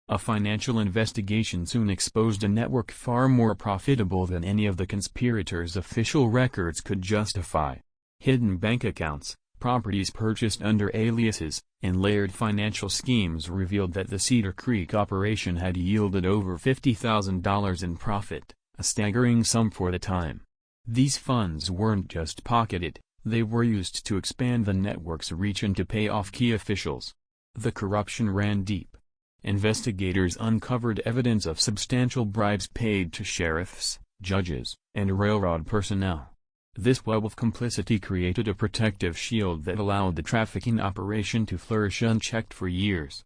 A financial investigation soon exposed a network far more profitable than any of the conspirators' official records could justify. Hidden bank accounts, properties purchased under aliases, and layered financial schemes revealed that the Cedar Creek operation had yielded over $50,000 in profit, a staggering sum for the time. These funds weren't just pocketed, they were used to expand the network's reach and to pay off key officials. The corruption ran deep. Investigators uncovered evidence of substantial bribes paid to sheriffs, judges, and railroad personnel. This web of complicity created a protective shield that allowed the trafficking operation to flourish unchecked for years.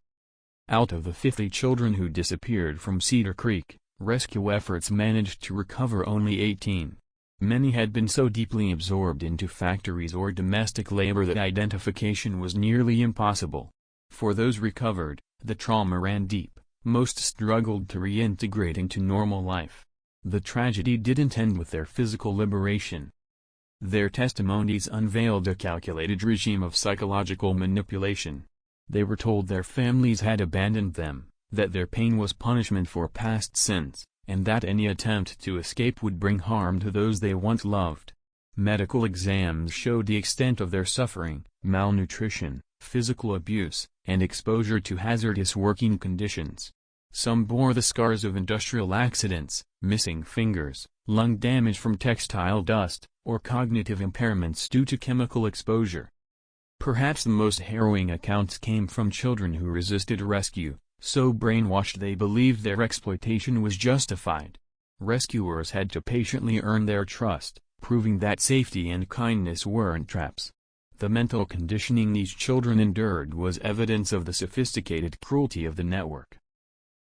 Out of the 50 children who disappeared from Cedar Creek, rescue efforts managed to recover only 18. Many had been so deeply absorbed into factories or domestic labor that identification was nearly impossible. For those recovered, the trauma ran deep. Most struggled to reintegrate into normal life. The tragedy didn't end with their physical liberation. Their testimonies unveiled a calculated regime of psychological manipulation. They were told their families had abandoned them, that their pain was punishment for past sins, and that any attempt to escape would bring harm to those they once loved. Medical exams showed the extent of their suffering: malnutrition, physical abuse, and exposure to hazardous working conditions. Some bore the scars of industrial accidents, missing fingers, lung damage from textile dust, or cognitive impairments due to chemical exposure. Perhaps the most harrowing accounts came from children who resisted rescue, so brainwashed they believed their exploitation was justified. Rescuers had to patiently earn their trust, proving that safety and kindness weren't traps. The mental conditioning these children endured was evidence of the sophisticated cruelty of the network.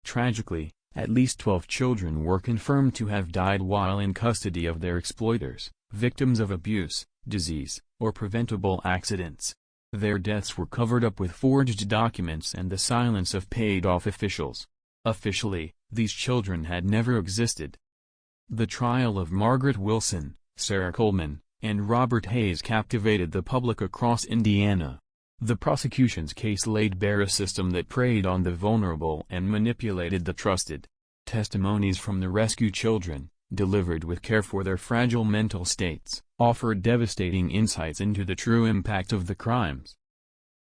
Tragically, at least 12 children were confirmed to have died while in custody of their exploiters, victims of abuse, disease, or preventable accidents. Their deaths were covered up with forged documents and the silence of paid-off officials. Officially, these children had never existed. The trial of Margaret Wilson, Sarah Coleman, and Robert Hayes captivated the public across Indiana. The prosecution's case laid bare a system that preyed on the vulnerable and manipulated the trusted. Testimonies from the rescued children, delivered with care for their fragile mental states, offered devastating insights into the true impact of the crimes.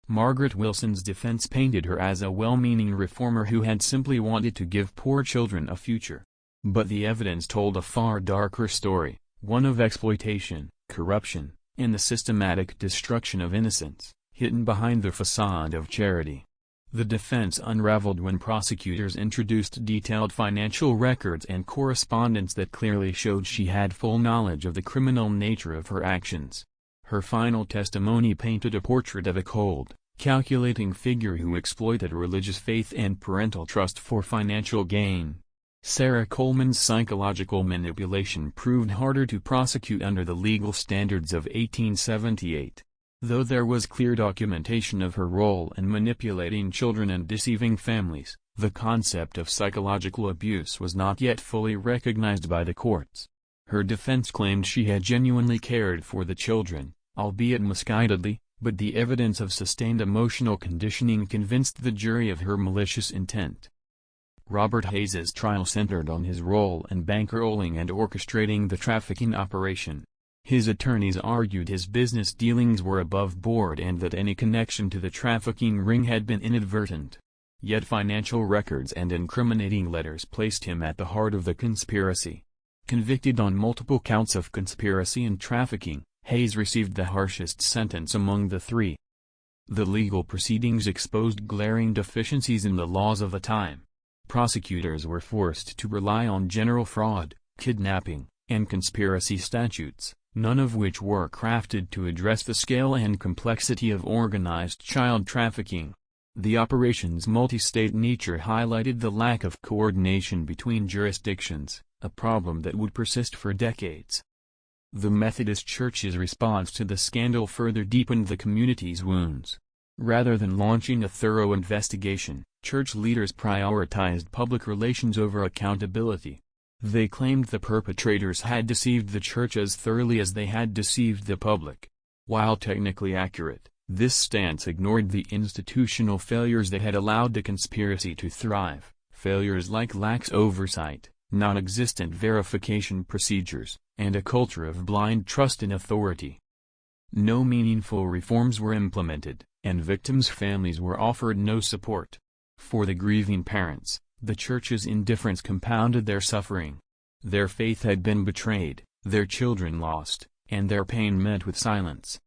Margaret Wilson's defense painted her as a well-meaning reformer who had simply wanted to give poor children a future. But the evidence told a far darker story, one of exploitation, corruption, and the systematic destruction of innocence, hidden behind the facade of charity. The defense unraveled when prosecutors introduced detailed financial records and correspondence that clearly showed she had full knowledge of the criminal nature of her actions. Her final testimony painted a portrait of a cold, calculating figure who exploited religious faith and parental trust for financial gain. Sarah Coleman's psychological manipulation proved harder to prosecute under the legal standards of 1878. Though there was clear documentation of her role in manipulating children and deceiving families, the concept of psychological abuse was not yet fully recognized by the courts. Her defense claimed she had genuinely cared for the children, albeit misguidedly, but the evidence of sustained emotional conditioning convinced the jury of her malicious intent. Robert Hayes's trial centered on his role in bankrolling and orchestrating the trafficking operation. His attorneys argued his business dealings were above board and that any connection to the trafficking ring had been inadvertent. Yet financial records and incriminating letters placed him at the heart of the conspiracy. Convicted on multiple counts of conspiracy and trafficking, Hayes received the harshest sentence among the three. The legal proceedings exposed glaring deficiencies in the laws of the time. Prosecutors were forced to rely on general fraud, kidnapping, and conspiracy statutes, none of which were crafted to address the scale and complexity of organized child trafficking. The operation's multi-state nature highlighted the lack of coordination between jurisdictions, a problem that would persist for decades. The Methodist Church's response to the scandal further deepened the community's wounds. Rather than launching a thorough investigation, church leaders prioritized public relations over accountability. They claimed the perpetrators had deceived the church as thoroughly as they had deceived the public. While technically accurate, this stance ignored the institutional failures that had allowed the conspiracy to thrive, failures like lax oversight, non-existent verification procedures, and a culture of blind trust in authority. No meaningful reforms were implemented, and victims' families were offered no support. For the grieving parents, the church's indifference compounded their suffering. Their faith had been betrayed, their children lost, and their pain met with silence.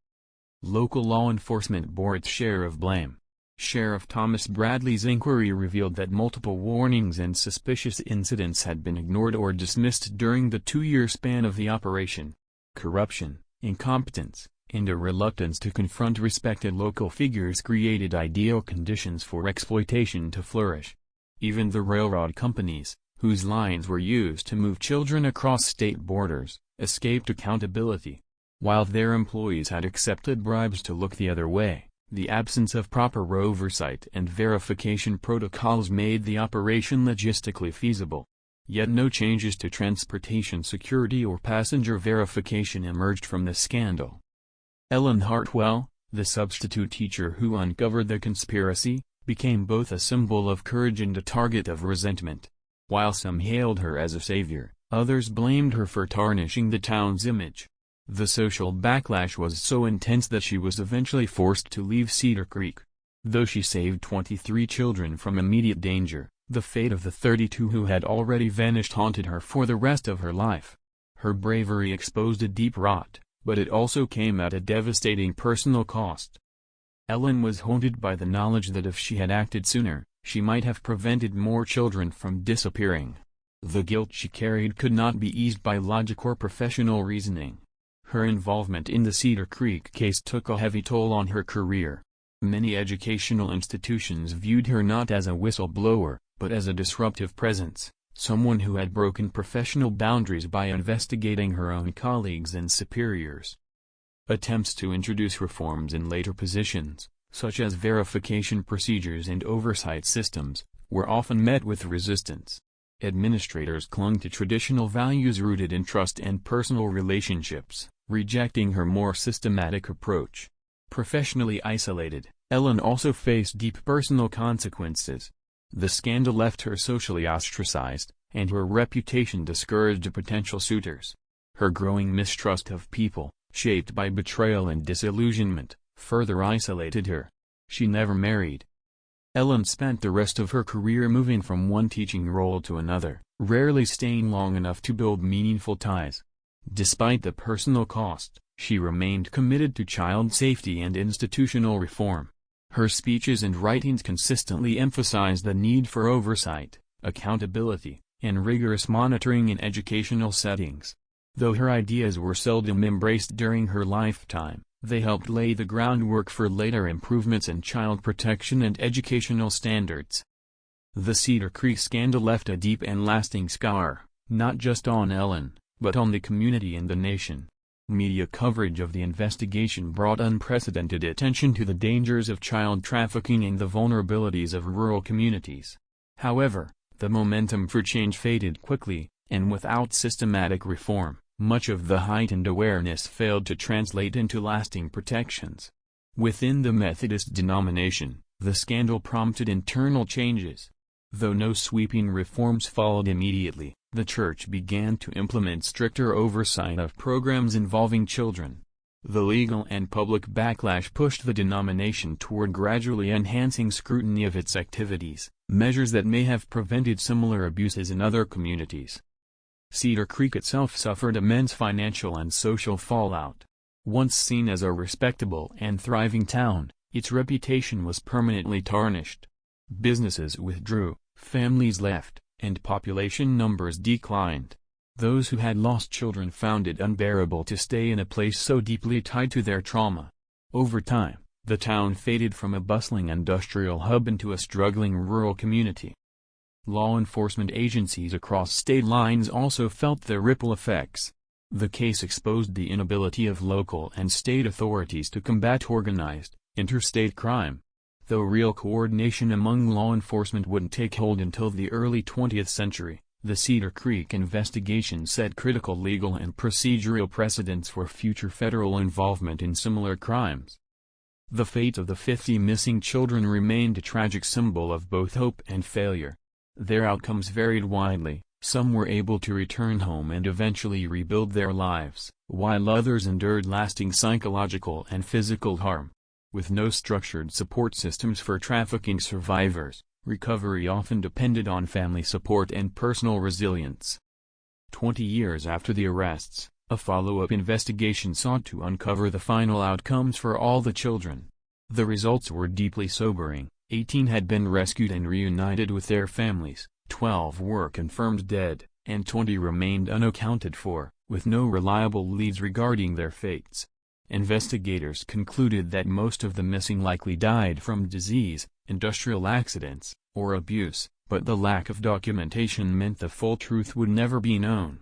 Local law enforcement bore its share of blame. Sheriff Thomas Bradley's inquiry revealed that multiple warnings and suspicious incidents had been ignored or dismissed during the 2-year span of the operation. Corruption, incompetence, and a reluctance to confront respected local figures created ideal conditions for exploitation to flourish. Even the railroad companies, whose lines were used to move children across state borders, escaped accountability. While their employees had accepted bribes to look the other way, the absence of proper oversight and verification protocols made the operation logistically feasible. Yet no changes to transportation security or passenger verification emerged from the scandal. Ellen Hartwell, the substitute teacher who uncovered the conspiracy, became both a symbol of courage and a target of resentment. While some hailed her as a savior, others blamed her for tarnishing the town's image. The social backlash was so intense that she was eventually forced to leave Cedar Creek. Though she saved 23 children from immediate danger, the fate of the 32 who had already vanished haunted her for the rest of her life. Her bravery exposed a deep rot, but it also came at a devastating personal cost. Ellen was haunted by the knowledge that if she had acted sooner, she might have prevented more children from disappearing. The guilt she carried could not be eased by logic or professional reasoning. Her involvement in the Cedar Creek case took a heavy toll on her career. Many educational institutions viewed her not as a whistleblower, but as a disruptive presence, someone who had broken professional boundaries by investigating her own colleagues and superiors. Attempts to introduce reforms in later positions, such as verification procedures and oversight systems, were often met with resistance. Administrators clung to traditional values rooted in trust and personal relationships, rejecting her more systematic approach. Professionally isolated, Ellen also faced deep personal consequences. The scandal left her socially ostracized, and her reputation discouraged potential suitors. Her growing mistrust of people, shaped by betrayal and disillusionment, further isolated her. She never married. Ellen spent the rest of her career moving from one teaching role to another, rarely staying long enough to build meaningful ties. Despite the personal cost, she remained committed to child safety and institutional reform. Her speeches and writings consistently emphasized the need for oversight, accountability, and rigorous monitoring in educational settings. Though her ideas were seldom embraced during her lifetime, they helped lay the groundwork for later improvements in child protection and educational standards. The Cedar Creek scandal left a deep and lasting scar, not just on Ellen, but on the community and the nation. Media coverage of the investigation brought unprecedented attention to the dangers of child trafficking and the vulnerabilities of rural communities. However, the momentum for change faded quickly, and without systematic reform, much of the heightened awareness failed to translate into lasting protections. Within the Methodist denomination, the scandal prompted internal changes. Though no sweeping reforms followed immediately, the church began to implement stricter oversight of programs involving children. The legal and public backlash pushed the denomination toward gradually enhancing scrutiny of its activities, measures that may have prevented similar abuses in other communities. Cedar Creek itself suffered immense financial and social fallout. Once seen as a respectable and thriving town, its reputation was permanently tarnished. Businesses withdrew, families left, and population numbers declined. Those who had lost children found it unbearable to stay in a place so deeply tied to their trauma. Over time, the town faded from a bustling industrial hub into a struggling rural community. Law enforcement agencies across state lines also felt the ripple effects. The case exposed the inability of local and state authorities to combat organized, interstate crime. Though real coordination among law enforcement wouldn't take hold until the early 20th century, the Cedar Creek investigation set critical legal and procedural precedents for future federal involvement in similar crimes. The fate of the 50 missing children remained a tragic symbol of both hope and failure. Their outcomes varied widely. Some were able to return home and eventually rebuild their lives, while others endured lasting psychological and physical harm. With no structured support systems for trafficking survivors, recovery often depended on family support and personal resilience. 20 years after the arrests, a follow-up investigation sought to uncover the final outcomes for all the children. The results were deeply sobering. 18 had been rescued and reunited with their families, 12 were confirmed dead, and 20 remained unaccounted for, with no reliable leads regarding their fates. Investigators concluded that most of the missing likely died from disease, industrial accidents, or abuse, but the lack of documentation meant the full truth would never be known.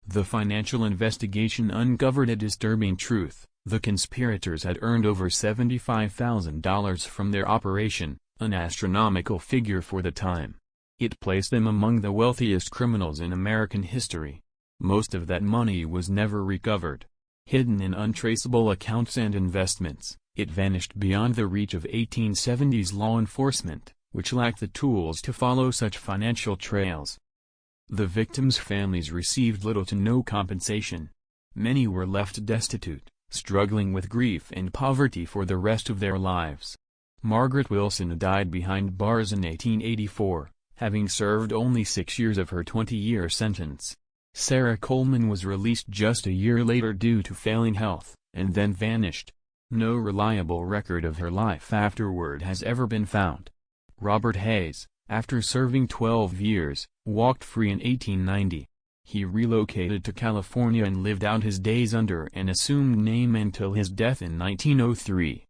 The financial investigation uncovered a disturbing truth. The conspirators had earned over $75,000 from their operation, an astronomical figure for the time. It placed them among the wealthiest criminals in American history. Most of that money was never recovered. Hidden in untraceable accounts and investments, it vanished beyond the reach of 1870s law enforcement, which lacked the tools to follow such financial trails. The victims' families received little to no compensation. Many were left destitute, struggling with grief and poverty for the rest of their lives. Margaret Wilson died behind bars in 1884, having served only 6 years of her 20-year sentence. Sarah Coleman was released just a year later due to failing health, and then vanished. No reliable record of her life afterward has ever been found. Robert Hayes, after serving 12 years, walked free in 1890. He relocated to California and lived out his days under an assumed name until his death in 1903.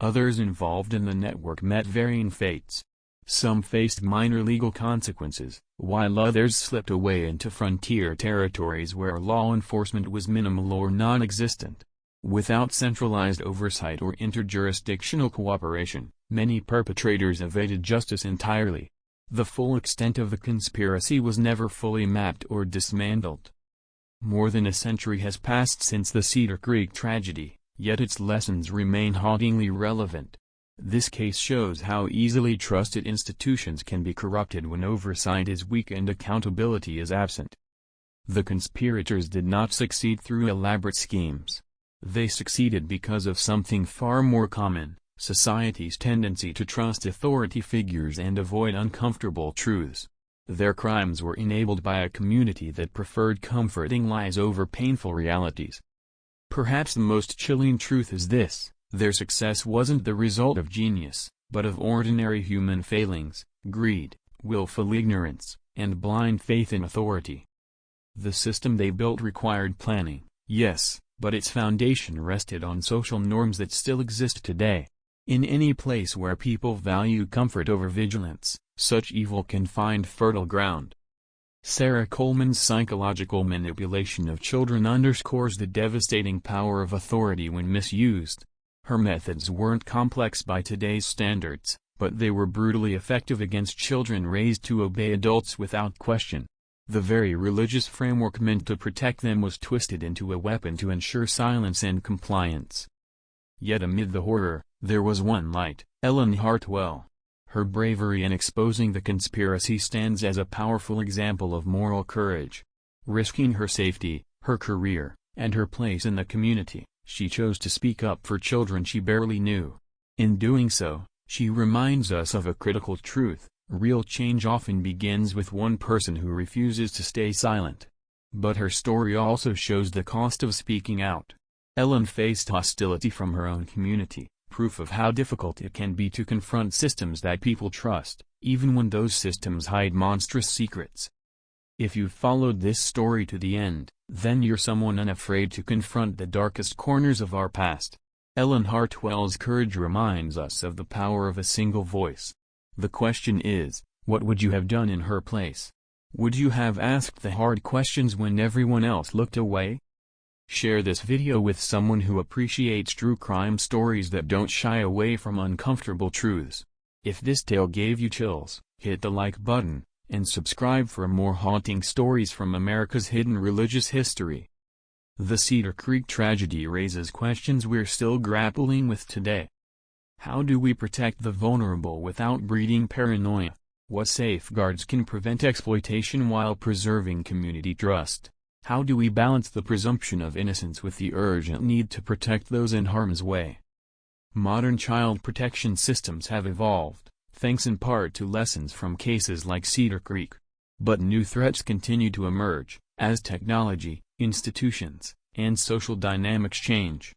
Others involved in the network met varying fates. Some faced minor legal consequences, while others slipped away into frontier territories where law enforcement was minimal or non-existent. Without centralized oversight or interjurisdictional cooperation, many perpetrators evaded justice entirely. The full extent of the conspiracy was never fully mapped or dismantled. More than a century has passed since the Cedar Creek tragedy, yet its lessons remain hauntingly relevant. This case shows how easily trusted institutions can be corrupted when oversight is weak and accountability is absent. The conspirators did not succeed through elaborate schemes. They succeeded because of something far more common: society's tendency to trust authority figures and avoid uncomfortable truths. Their crimes were enabled by a community that preferred comforting lies over painful realities. Perhaps the most chilling truth is this: their success wasn't the result of genius, but of ordinary human failings, greed, willful ignorance, and blind faith in authority. The system they built required planning, yes, but its foundation rested on social norms that still exist today. In any place where people value comfort over vigilance, such evil can find fertile ground. Sarah Coleman's psychological manipulation of children underscores the devastating power of authority when misused. Her methods weren't complex by today's standards, but they were brutally effective against children raised to obey adults without question. The very religious framework meant to protect them was twisted into a weapon to ensure silence and compliance. Yet amid the horror, there was one light: Ellen Hartwell. Her bravery in exposing the conspiracy stands as a powerful example of moral courage. Risking her safety, her career, and her place in the community, she chose to speak up for children she barely knew. In doing so, she reminds us of a critical truth: real change often begins with one person who refuses to stay silent. But her story also shows the cost of speaking out. Ellen faced hostility from her own community, proof of how difficult it can be to confront systems that people trust, even when those systems hide monstrous secrets. If you've followed this story to the end, then you're someone unafraid to confront the darkest corners of our past. Ellen Hartwell's courage reminds us of the power of a single voice. The question is, what would you have done in her place? Would you have asked the hard questions when everyone else looked away? Share this video with someone who appreciates true crime stories that don't shy away from uncomfortable truths. If this tale gave you chills, hit the like button, and subscribe for more haunting stories from America's hidden religious history. The Cedar Creek tragedy raises questions we're still grappling with today. How do we protect the vulnerable without breeding paranoia? What safeguards can prevent exploitation while preserving community trust? How do we balance the presumption of innocence with the urgent need to protect those in harm's way? Modern child protection systems have evolved, thanks in part to lessons from cases like Cedar Creek. But new threats continue to emerge, as technology, institutions, and social dynamics change.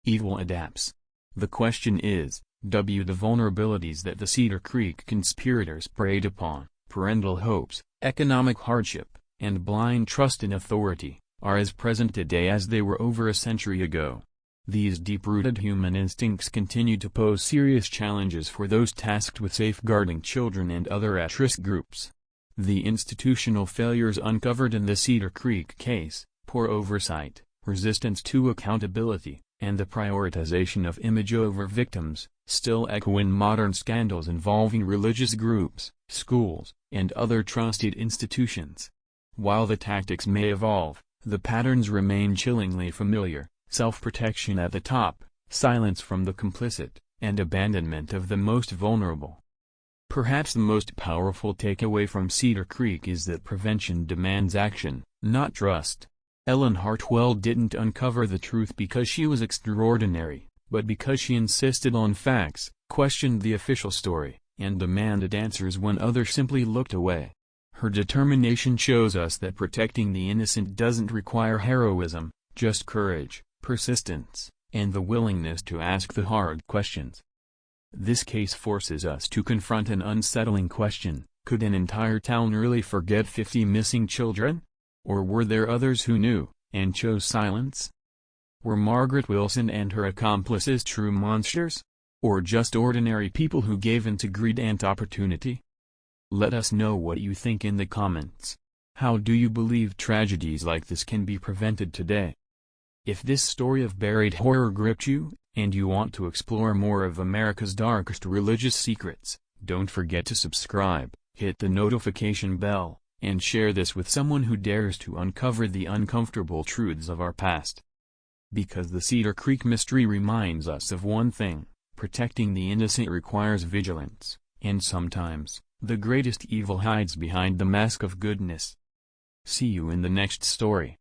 Evil adapts. The question is, the vulnerabilities that the Cedar Creek conspirators preyed upon, parental hopes, economic hardship, and blind trust in authority, are as present today as they were over a century ago. These deep-rooted human instincts continue to pose serious challenges for those tasked with safeguarding children and other at-risk groups. The institutional failures uncovered in the Cedar Creek case, poor oversight, resistance to accountability, and the prioritization of image over victims, still echo in modern scandals involving religious groups, schools, and other trusted institutions. While the tactics may evolve, the patterns remain chillingly familiar: self-protection at the top, silence from the complicit, and abandonment of the most vulnerable. Perhaps the most powerful takeaway from Cedar Creek is that prevention demands action, not trust. Ellen Hartwell didn't uncover the truth because she was extraordinary, but because she insisted on facts, questioned the official story, and demanded answers when others simply looked away. Her determination shows us that protecting the innocent doesn't require heroism, just courage, persistence, and the willingness to ask the hard questions. This case forces us to confront an unsettling question: could an entire town really forget 50 missing children? Or were there others who knew, and chose silence? Were Margaret Wilson and her accomplices true monsters? Or just ordinary people who gave in to greed and opportunity? Let us know what you think in the comments. How do you believe tragedies like this can be prevented today? If this story of buried horror gripped you, and you want to explore more of America's darkest religious secrets, don't forget to subscribe, hit the notification bell, and share this with someone who dares to uncover the uncomfortable truths of our past. Because the Cedar Creek mystery reminds us of one thing: protecting the innocent requires vigilance, and sometimes, the greatest evil hides behind the mask of goodness. See you in the next story.